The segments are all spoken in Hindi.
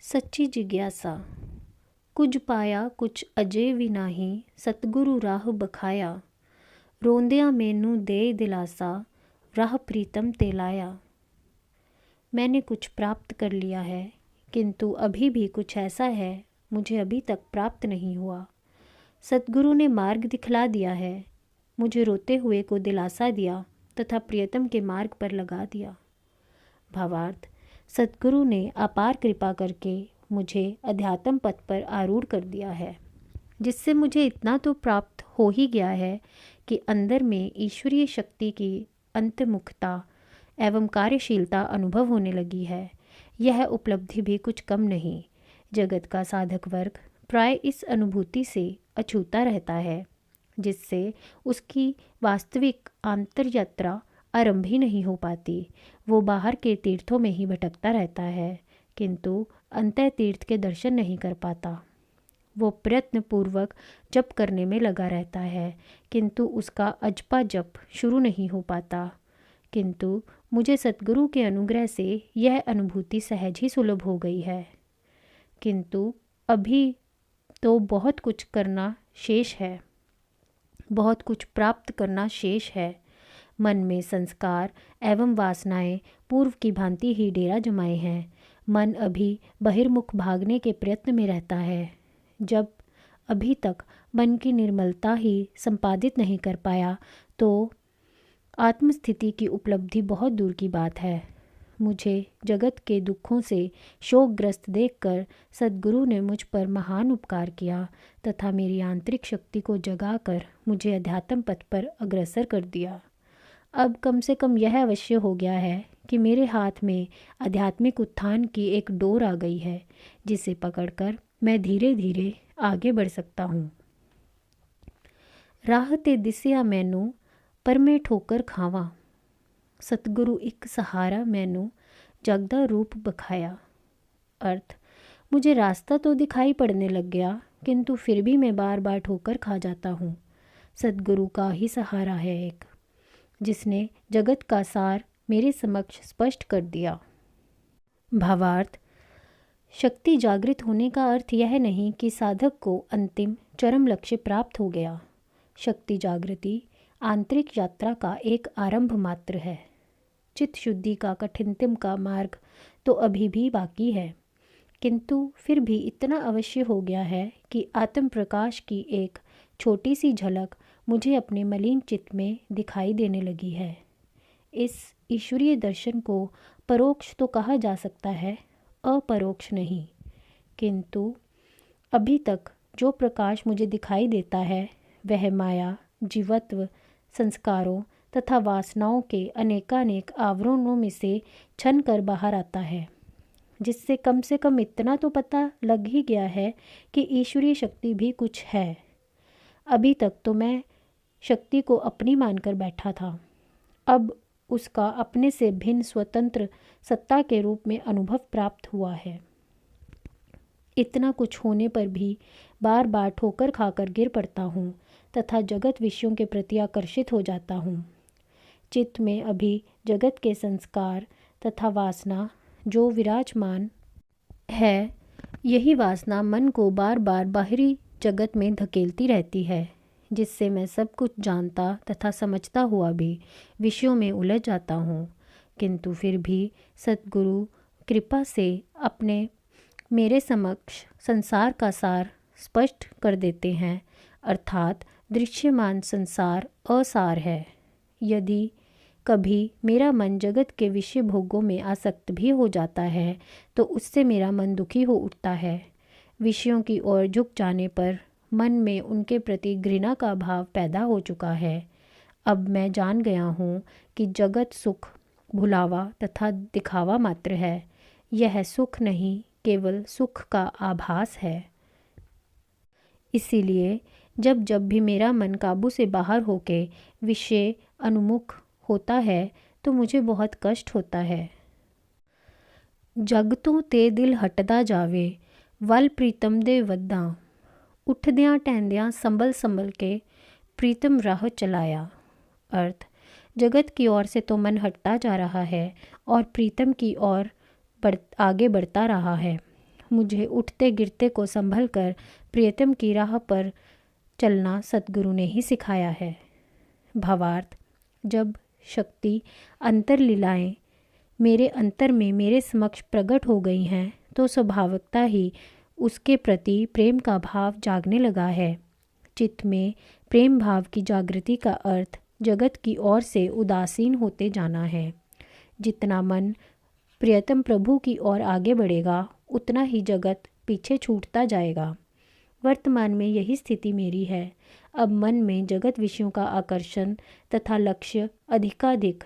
सच्ची जिज्ञासा। कुछ पाया कुछ अजे भी नाही, सतगुरु राह बखाया। रोंदिया मैनू दे दिलासा, राह प्रीतम ते लाया। मैंने कुछ प्राप्त कर लिया है, किंतु अभी भी कुछ ऐसा है मुझे अभी तक प्राप्त नहीं हुआ। सतगुरु ने मार्ग दिखला दिया है, मुझे रोते हुए को दिलासा दिया तथा प्रियतम के मार्ग पर लगा दिया। भावार्थ, सतगुरु ने अपार कृपा करके मुझे अध्यात्म पथ पर आरूढ़ कर दिया है, जिससे मुझे इतना तो प्राप्त हो ही गया है कि अंदर में ईश्वरीय शक्ति की अंतर्मुखता एवं कार्यशीलता अनुभव होने लगी है। यह उपलब्धि भी कुछ कम नहीं। जगत का साधक वर्ग प्राय इस अनुभूति से अछूता रहता है, जिससे उसकी वास्तविक आंतर यात्रा आरंभ ही नहीं हो पाती। वो बाहर के तीर्थों में ही भटकता रहता है, किंतु अंतः तीर्थ के दर्शन नहीं कर पाता। वो प्रयत्नपूर्वक जप करने में लगा रहता है, किंतु उसका अजपा जप शुरू नहीं हो पाता। किंतु मुझे सतगुरु के अनुग्रह से यह अनुभूति सहज ही सुलभ हो गई है। किंतु अभी तो बहुत कुछ करना शेष है, बहुत कुछ प्राप्त करना शेष है। मन में संस्कार एवं वासनाएं पूर्व की भांति ही डेरा जमाए हैं। मन अभी बहिर्मुख भागने के प्रयत्न में रहता है। जब अभी तक मन की निर्मलता ही संपादित नहीं कर पाया, तो आत्मस्थिति की उपलब्धि बहुत दूर की बात है। मुझे जगत के दुखों से शोकग्रस्त देखकर सद्गुरु ने मुझ पर महान उपकार किया तथा मेरी आंतरिक शक्ति को जगाकर मुझे अध्यात्म पथ पर अग्रसर कर दिया। अब कम से कम यह अवश्य हो गया है कि मेरे हाथ में आध्यात्मिक उत्थान की एक डोर आ गई है, जिसे पकड़कर मैं धीरे धीरे आगे बढ़ सकता हूँ। राह ते दिसिया मैनू, पर मैं ठोकर खावा। सतगुरु एक सहारा मैनू, जगदा रूप बखाया। अर्थ, मुझे रास्ता तो दिखाई पड़ने लग गया, किंतु फिर भी मैं बार बार ठोकर खा जाता हूँ। सतगुरु का ही सहारा है एक, जिसने जगत का सार मेरे समक्ष स्पष्ट कर दिया। भावार्थ, शक्ति जागृत होने का अर्थ यह नहीं कि साधक को अंतिम चरम लक्ष्य प्राप्त हो गया। शक्ति जागृति आंतरिक यात्रा का एक आरंभ मात्र है। चित्त शुद्धि का कठिनतम का मार्ग तो अभी भी बाकी है, किंतु फिर भी इतना अवश्य हो गया है कि आत्म प्रकाश की एक छोटी सी झलक मुझे अपने मलिन चित्त में दिखाई देने लगी है। इस ईश्वरीय दर्शन को परोक्ष तो कहा जा सकता है, अपरोक्ष नहीं। किंतु अभी तक जो प्रकाश मुझे दिखाई देता है, वह माया, जीवत्व, संस्कारों तथा वासनाओं के अनेकानेक आवरणों में से छन कर बाहर आता है, जिससे कम से कम इतना तो पता लग ही गया है कि ईश्वरीय शक्ति भी कुछ है। अभी तक तो मैं शक्ति को अपनी मानकर बैठा था, अब उसका अपने से भिन्न स्वतंत्र सत्ता के रूप में अनुभव प्राप्त हुआ है। इतना कुछ होने पर भी बार बार ठोकर खाकर गिर पड़ता हूँ तथा जगत विषयों के प्रति आकर्षित हो जाता हूँ। चित्त में अभी जगत के संस्कार तथा वासना जो विराजमान है, यही वासना मन को बार बार बाहरी जगत में धकेलती रहती है, जिससे मैं सब कुछ जानता तथा समझता हुआ भी विषयों में उलझ जाता हूँ। किंतु फिर भी सद्गुरु कृपा से अपने मेरे समक्ष संसार का सार स्पष्ट कर देते हैं, अर्थात दृश्यमान संसार असार है। यदि कभी मेरा मन जगत के विषय भोगों में आसक्त भी हो जाता है, तो उससे मेरा मन दुखी हो उठता है। विषयों की ओर झुक जाने पर मन में उनके प्रति घृणा का भाव पैदा हो चुका है। अब मैं जान गया हूँ कि जगत सुख भुलावा तथा दिखावा मात्र है। यह सुख नहीं, केवल सुख का आभास है। इसीलिए जब जब भी मेरा मन काबू से बाहर होके विषय अनुमुख होता है, तो मुझे बहुत कष्ट होता है। जगतों ते दिल हटदा जावे, वल प्रीतम दे वद्दा। उठद्यां टहद्यां संभल संभल के प्रीतम राह चलाया। अर्थ, जगत की ओर से तो मन हटता जा रहा है और प्रीतम की ओर आगे बढ़ता रहा है। मुझे उठते गिरते को संभल कर प्रियतम की राह पर चलना सतगुरु ने ही सिखाया है। भावार्थ, जब शक्ति अंतर्लीलाएं मेरे अंतर में मेरे समक्ष प्रकट हो गई हैं तो स्वभावतः ही उसके प्रति प्रेम का भाव जागने लगा है। चित्त में प्रेम भाव की जागृति का अर्थ जगत की ओर से उदासीन होते जाना है। जितना मन प्रियतम प्रभु की ओर आगे बढ़ेगा उतना ही जगत पीछे छूटता जाएगा। वर्तमान में यही स्थिति मेरी है। अब मन में जगत विषयों का आकर्षण तथा लक्ष्य अधिकाधिक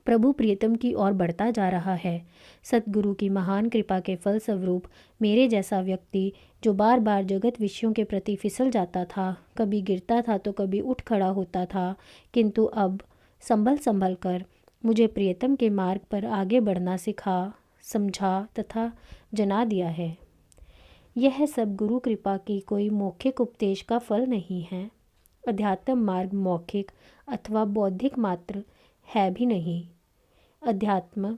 प्रभु प्रियतम की ओर बढ़ता जा रहा है। सतगुरु की महान कृपा के फलस्वरूप मेरे जैसा व्यक्ति जो बार बार जगत विषयों के प्रति फिसल जाता था, कभी गिरता था तो कभी उठ खड़ा होता था, किंतु अब संभल संभल कर मुझे प्रियतम के मार्ग पर आगे बढ़ना सिखा, समझा तथा जना दिया है। यह सब गुरु कृपा की कोई मौखिक उपदेश का फल नहीं है। अध्यात्म मार्ग मौखिक अथवा बौद्धिक मात्र है भी नहीं। अध्यात्म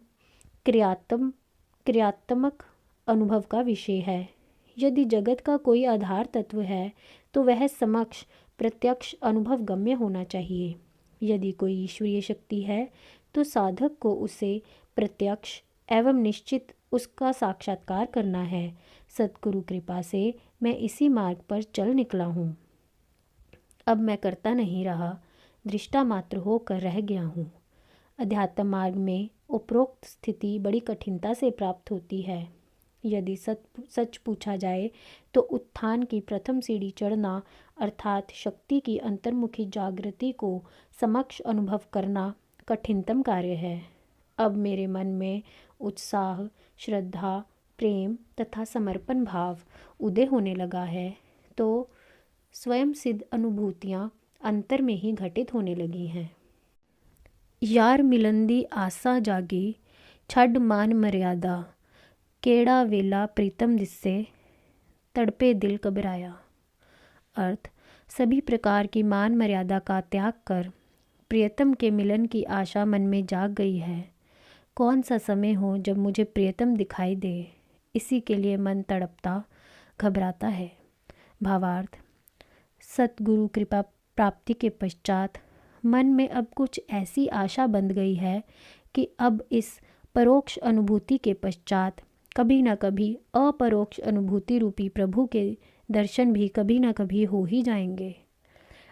क्रियात्मक अनुभव का विषय है। यदि जगत का कोई आधार तत्व है तो वह समक्ष प्रत्यक्ष अनुभव गम्य होना चाहिए। यदि कोई ईश्वरीय शक्ति है तो साधक को उसे प्रत्यक्ष एवं निश्चित उसका साक्षात्कार करना है। सतगुरु कृपा से मैं इसी मार्ग पर चल निकला हूँ। अब मैं करता नहीं रहा, दृष्टा मात्र होकर रह गया हूँ। अध्यात्म मार्ग में उपरोक्त स्थिति बड़ी कठिनता से प्राप्त होती है। यदि सच पूछा जाए तो उत्थान की प्रथम सीढ़ी चढ़ना अर्थात शक्ति की अंतर्मुखी जागृति को समक्ष अनुभव करना कठिनतम कार्य है। अब मेरे मन में उत्साह, श्रद्धा, प्रेम तथा समर्पण भाव उदय होने लगा है तो स्वयं सिद्ध अनुभूतियाँ अंतर में ही घटित होने लगी हैं। यार मिलंदी आसा जागी, छड़ मान मर्यादा, केड़ा वेला प्रीतम दिस्से, तड़पे दिल घबराया। अर्थ, सभी प्रकार की मान मर्यादा का त्याग कर प्रियतम के मिलन की आशा मन में जाग गई है। कौन सा समय हो जब मुझे प्रियतम दिखाई दे, इसी के लिए मन तड़पता घबराता है। भावार्थ, सतगुरु कृपा प्राप्ति के पश्चात मन में अब कुछ ऐसी आशा बंध गई है कि अब इस परोक्ष अनुभूति के पश्चात कभी न कभी अपरोक्ष अनुभूति रूपी प्रभु के दर्शन भी कभी न कभी हो ही जाएंगे।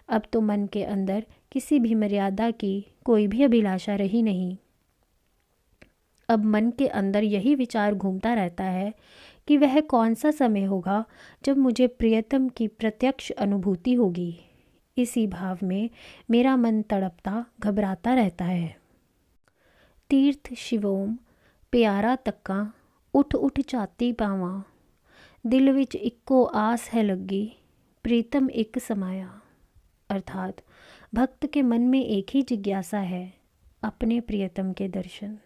अब तो मन के अंदर किसी भी मर्यादा की कोई भी अभिलाषा रही नहीं। अब मन के अंदर यही विचार घूमता रहता है कि वह कौन सा समय होगा जब मुझे प्रियतम की प्रत्यक्ष अनुभूति होगी। इसी भाव में मेरा मन तड़पता घबराता रहता है। तीर्थ शिवोम प्यारा तक्का, उठ उठ चाती पावां, दिल विच इक्को आस है लगी, प्रीतम एक समाया। अर्थात भक्त के मन में एक ही जिज्ञासा है, अपने प्रियतम के दर्शन।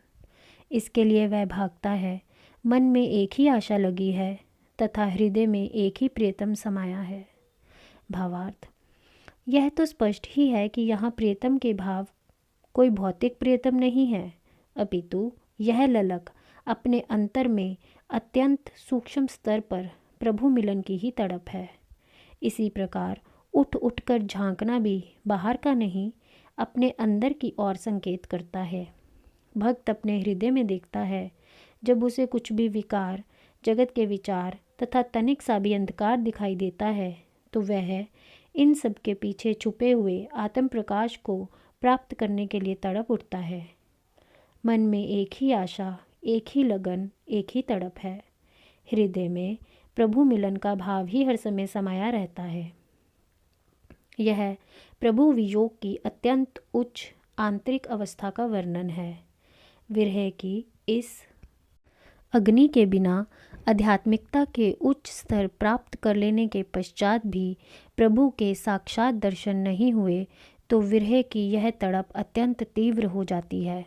इसके लिए वह भागता है। मन में एक ही आशा लगी है तथा हृदय में एक ही प्रियतम समाया है। भावार्थ, यह तो स्पष्ट ही है कि यहाँ प्रियतम के भाव कोई भौतिक प्रियतम नहीं है, अपितु यह ललक अपने अंतर में अत्यंत सूक्ष्म स्तर पर प्रभु मिलन की ही तड़प है। इसी प्रकार उठ उठकर झांकना भी बाहर का नहीं, अपने अंदर की ओर संकेत करता है। भक्त अपने हृदय में देखता है। जब उसे कुछ भी विकार, जगत के विचार तथा तनिक सा भी अंधकार दिखाई देता है तो वह इन सब के पीछे छुपे हुए आत्म प्रकाश को प्राप्त करने के लिए तड़प उठता है। मन में एक ही आशा, एक ही लगन, एक ही तड़प है। हृदय में प्रभु मिलन का भाव ही हर समय समाया रहता है। यह प्रभु वियोग की अत्यंत उच्च आंतरिक अवस्था का वर्णन है। विरह की इस अग्नि के बिना आध्यात्मिकता के उच्च स्तर प्राप्त कर लेने के पश्चात भी प्रभु के साक्षात दर्शन नहीं हुए तो विरह की यह तड़प अत्यंत तीव्र हो जाती है।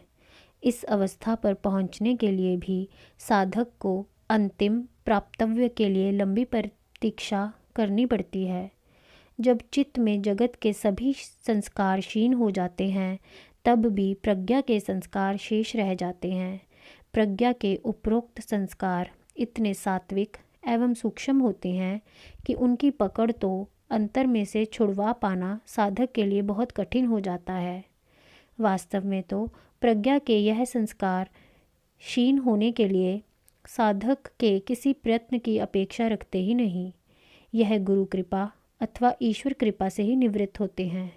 इस अवस्था पर पहुंचने के लिए भी साधक को अंतिम प्राप्तव्य के लिए लंबी प्रतीक्षा करनी पड़ती है। जब चित्त में जगत के सभी संस्कार क्षीण हो जाते हैं तब भी प्रज्ञा के संस्कार शेष रह जाते हैं। प्रज्ञा के उपरोक्त संस्कार इतने सात्विक एवं सूक्ष्म होते हैं कि उनकी पकड़ तो अंतर में से छुड़वा पाना साधक के लिए बहुत कठिन हो जाता है। वास्तव में तो प्रज्ञा के यह संस्कार क्षीण होने के लिए साधक के किसी प्रयत्न की अपेक्षा रखते ही नहीं। यह गुरु कृपा अथवा ईश्वर कृपा से ही निवृत्त होते हैं।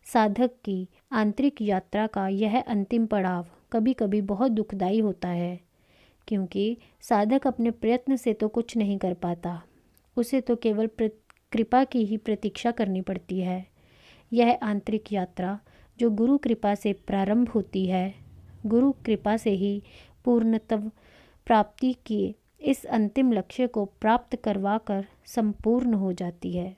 साधक की आंतरिक यात्रा का यह अंतिम पड़ाव कभी कभी बहुत दुखदाई होता है, क्योंकि साधक अपने प्रयत्न से तो कुछ नहीं कर पाता, उसे तो केवल कृपा की ही प्रतीक्षा करनी पड़ती है। यह आंतरिक यात्रा जो गुरु कृपा से प्रारंभ होती है, गुरु कृपा से ही पूर्णत्व प्राप्ति के इस अंतिम लक्ष्य को प्राप्त करवा कर संपूर्ण हो जाती है।